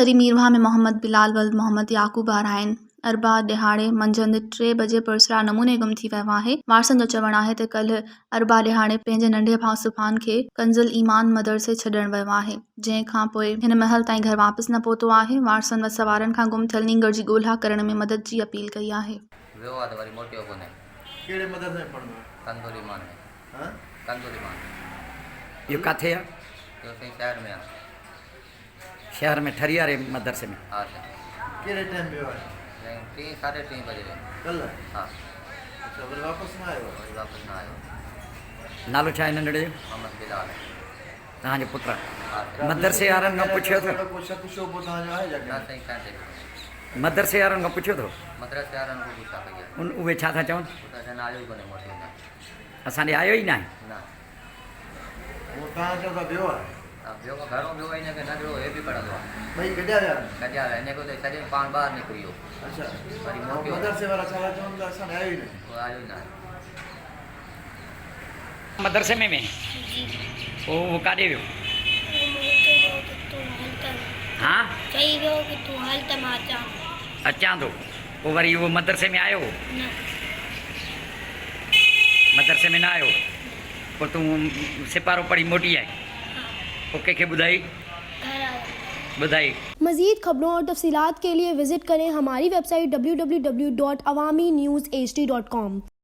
शहरी मीरवा में मोहम्मद बिलाल वल्द मोहम्मद याकूब आराइन अरबा दिहाड़े मंझंदि 3 बजे पुरसरा नमूने गुम थी वियो आहे। वारसन जो चवणु आहे त कल्ह अरबा दिहाड़े पंहिंजे नंढे भाउ सुफ़ान खे कंज़ुल ईमान मदरसे छॾण वियो आहे, जंहिं खां पोइ हिन महल ताईं घर वापसि न पहुतो आहे। वारसन वसवारनि खां गुम थियल नींगर जी ॻोल्हा करण में मदद जी अपील कई आहे। ये काथे है? शहर में ठरिया रे मदरसे में। केड़े टाइम पे आया? 3 साढ़े 3 बजे कल। हाँ। अच्छा फिर वापस ना आयो? वापस ना आयो। नालो छा है नंढड़े? मोहम्मद बिलाल। तहां जो पुत्र मदरसे वारनि खां पुछियो थो? कुछ शक शोबो तहां जो आहे ना जगह? सही कांटे। मदरसे वारनि खां पुछियो थो? मदरसे वारनि को पूछा कई। उहे छा था चवनि? तो जन आयो कोने मोटी ना। असां ॾे आयो ई न आहे। ना। वो तहां जो ता बियो आहे? अब जो घरों बियो इने के ना जो हे भी पड़लो है। भाई गड्या यार। कटिया इने को तो सजे पान बाहर निकलियो। अच्छा। वरी मोटियो। मदरसे वाला चला चवन ता असां आयो ही नहीं। वो आयो ना। मदरसे में वो काॾे वियो? हाँ चई वियो कि तूं हल त मां अचां। अचां थो। पोइ वरी उहो मदरसे में आयो? न मदरसे में न आयो? पोइ तूं सिपारो पढ़ी मोटी आहे? पोइ कंहिंखे ॿुधाई? घर आयो। ॿुधाई। मज़ीद खबरों और तफसीलात के लिए विजिट करें हमारी वेबसाइट www.awamiNewsHD.com।